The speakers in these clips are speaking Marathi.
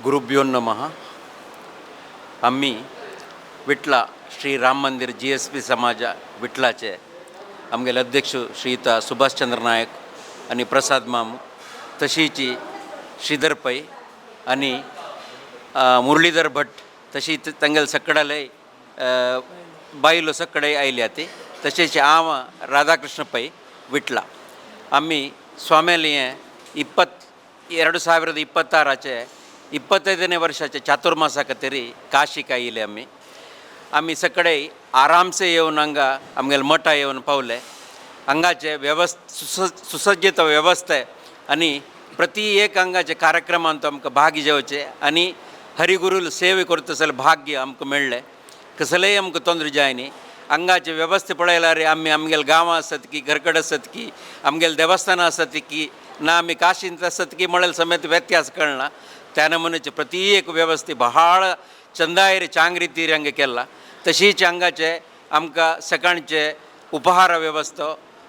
गुरुभ्यो नमः. आम्ही विटला श्री राम मंदिर GSP समाजा विटलाचे आमगेले अध्यक्ष श्रीयुता सुभाषचंद्र नायक आणि प्रसाद मामू तशीची श्रीधर पै आणि मुरलीधर भट तशी तंगेल सकडालय बायलो सकडे आयल्या ते तसेच आम राधाकृष्ण पै विटला आम्ही स्वाम्याली 2026 25ನೇ ವರ್ಷಾचे ಚಾತುರ್ಮಾಸಕ್ಕೆ ತೆರಿ ಕಾಶಿಕ ಆಯಿಲೆ आम्ही सकडे आरामसे येऊन हांगा आमगेले मठा येऊन पावले. हांगाचे सुसज्जित व्यवस्था आणि प्रति एक हांगाचे कार्यक्रमांत आमकां भाग घेवचे आणि हरिगुरूल सेवे करतसले भाग्य आमकां मेळ्ळें. कसलेय आमकां तोंदरे जायनी. हांगाचे वेवस्थे पळयल्यार आमी आमगेले गांवां आसत की घरकड आसत की आमगेले देवस्थानां आसत की ना आमी काशींत आसत की म्हळ्यार समेत व्यत्यास कळना. त्या नमुन्याचे प्रति एक वेवस्थे बहाळ चंदायेर चांगरीतीर हांगा केला. तशीच हांगाचे आमकां सकाळचे उपहार वेवस्था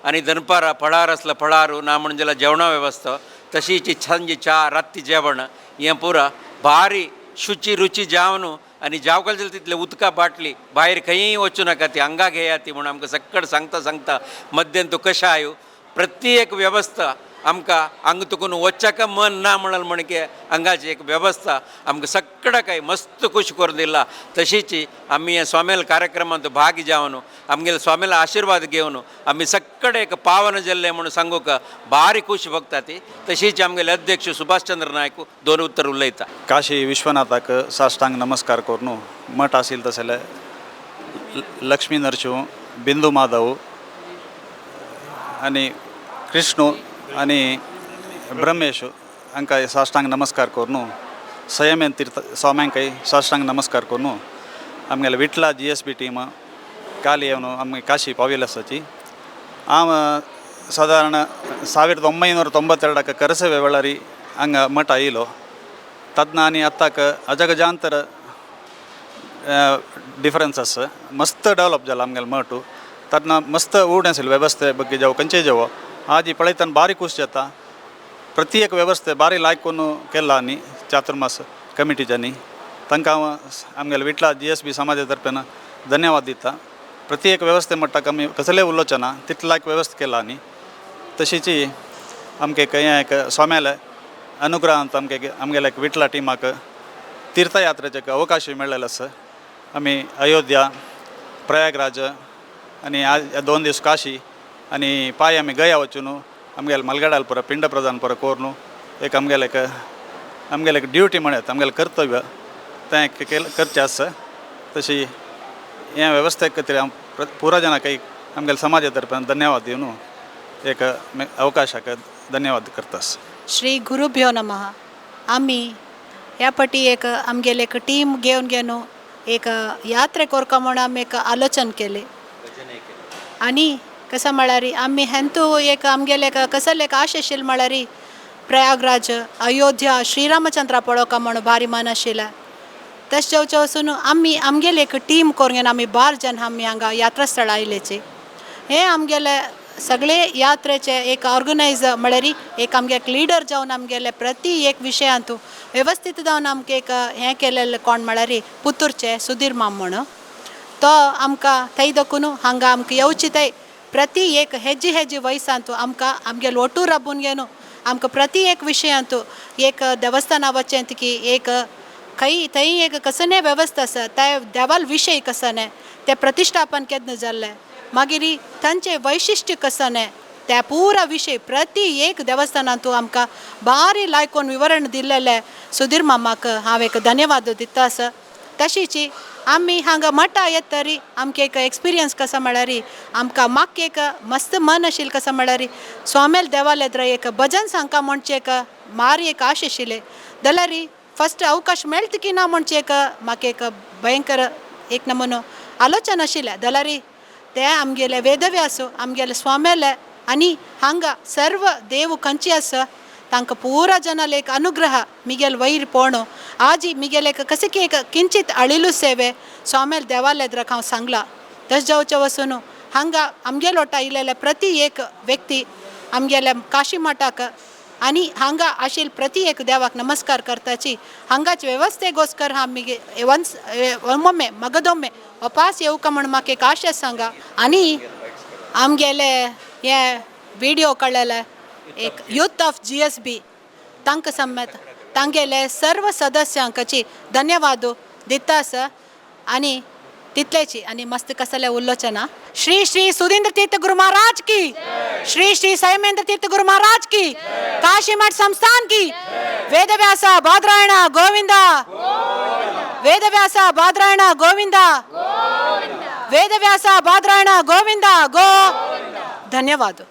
आनी दनपारां फळार आसला फळारू ना म्हणजे जाल्यार जेवणा वेवस्था तशीच सांजे च्या राती जेवण हें पुरा भारी शुची रुची जावन आनी जावकाल जाल्यार तितले उदका बाटली भायर खंयी वचूं नाका ती हांगा घेया ती म्हणून आमकां सक्कड सांगता मध्यान तूं कशाय प्रति एक वेवस्था आमकां हांगा तुकून वच्चाका मन ना म्हणल म्हणके हांगाची एक वेवस्था आमकां सक्कडाकाय मस्त खूश करून दिला. तशीच आमी हे स्वामेल कार्यक्रमांत भाग जावन आमगेले स्वामेला आशिर्वाद घेवन आमी सक्कड एक पावन जाल्ले म्हणून सांगूक भारी खूश भोगता ती. तशीच आमगेले अध्यक्ष सुभाषचंद्र नायक दोन उत्तर उलयता. काशी विश्वनाथाक साष्टांग नमस्कार करून मठ आसिल तसले लक्ष्मी नरसिंह बिंदू माधव आनी कृष्ण आणि ब्रह्मेश हांकां साष्टांग नमस्कार करून संयमेन तीर्थ स्वाम्यांकय साष्टांग नमस्कार करून आमगेले विटला GSP टीम काल येवन आमी काशी पाविल्ले आसाची. हांव सादारण 1992 करसवे वेळारी हांगा मठ आयिलो. तदना आनी आताक अजगजांतर डिफरन्स आसा. मस्त डेवलप जाला आमगेले मठ. तदना मस्त उड आशिल्ले वेवस्थे ಬಗ್ಗೆ जावं खंयचेय जावं आज ही पळयतना बारी खूश जाता. प्रति एक वेवस्थे बारी लायक करून केला आनी चातुर्मास कमिटीच्यांनी तांकां हांव आमगेले विटला GSP समाजा तर्फेन धन्यवाद दिता. प्रति एक वेवस्थे म्हणटाक आमी कसलेय उलोवचना तितले लायक वेवस्था केला आनी तशीच आमगे एक स्वाम्याले अनुग्रहांत आमगेले विटला टिमाक तीर्थयात्रेचे अवकाश मेळ्ळेले आसा. आमी अयोध्या प्रयागराज आनी आज 2 दीस काशी आनी पांय आमी गया वचून आमगेले मलगडाल पुरो पिंड प्रदान पुरो करून एक आमगेले एक ड्युटी म्हणत आमगेलें कर्तव्य तें करचें आसा. तशी हे वेवस्थेक खातीर हांव पुरो जाणांक आमगेले समाजा तर्फेन धन्यवाद दिवन एक अवकाशाक धन्यवाद करता. श्री गुरुभ्यो नमः. आमी ह्या फाटी एक आमगेले एक टीम घेवन एक यात्रे करता म्हणून आमी एक आलोचन केले आनी कसं म्हळ्यार आमी हेंतू एक आमगेले कसले एक आश आशिल्ली म्हळ्यार प्रयागराज अयोध्या श्रीरामचंद्रा पळोवका म्हणून भारी मन आशिल्लें. तशें जेवचे वचून आमी आमगेले एक टीम करून घेवन आमी 12 जण आमी हांगा यात्रास्थळ आयिल्लेचे. हे आमगेले सगळे यात्रेचे एक ऑर्गनायज म्हळ्यार एक आमगे एक लिडर जावन आमगेले प्रति एक विशयांत वेवस्थीत जावन आमकां एक हें केलेलें कोण म्हळ्यार पुतूरचे सुधीर माम म्हणून तो आमकां थंय देखून हांगा आमकां येवची थंय प्रति एक हेजी वयसांत आमकां आमगेले ओटूर राबून घेवन आमकां प्रति एक विशयांत एक देवस्थाना वचेंत की एक खंय थंय एक कसने वेवस्था आसा त्या देवाल विशय कसने ते प्रतिश्ठापन केन्ना जाल्लें मागीर तांचे वैशिश्ट्य कसने त्या पुरा विशय प्रति एक देवस्थानांत आमकां भारी लायकून विवरण दिल्लेले सुधीर मामाक हांव एक धन्यवाद दिता आसा. तशीच आमी हांगा मठा येत तरी आमकां एक एक्सपिरियन्स कसो म्हळ्यार आमकां म्हाका एक मस्त मन आशिल्लें कसो म्हळ्यार स्वामेल देवाल येद्र एक भजन सांगता म्हणचे एक मारी एक आश आशिल्लें जाल्यार फस्ट अवकाश मेळटा की ना म्हणचे एक म्हाका एक भयंकर एक नमुनो आलोचन आशिल्लें जाल्यार ते आमगेले वेदव्यास आमगेले स्वामेले आनी हांगा सर्व देव खंयची आसा तांकां पुरा जनाले एक अनुग्रह मिगेल वयर पोवणो आज मिगेले कशें की एक किंचित अळिलू सेवे स्वामेल देवाल येद्राक हांव सांगला. तशें जावचे वचून हांगा आमगेलो ओटा आयिल्ले प्रति एक व्यक्ती आमगेले काशी मठाक आणि हांगा आशिल प्रति एक देवाक नमस्कार करताची हांगाच वेवस्थेगोस्कर आमी वन्स ओमोमे मगदोम्मे वापास येवका म्हण म्हाका एक आशा सांगा आणि आमगेले हे विडियो कळले एक यूथ ऑफ GSB तांकां समेत तांगेले सर्व सदस्यांकाची धन्यवाद दिता सर आणि तितलेची आणि मस्त कसले उल्लोचना श्री श्री सुधींद्र तीर्थ गुरु महाराज की श्री श्री संयमेंद्र तीर्थ गुरु महाराज की काशी मठ संस्थान की वेदव्यास बादरायण गोविंदा वेदव्यास बादरायण गोविंदा वेदव्यास बादरायण गोविंदा गो धन्यवाद.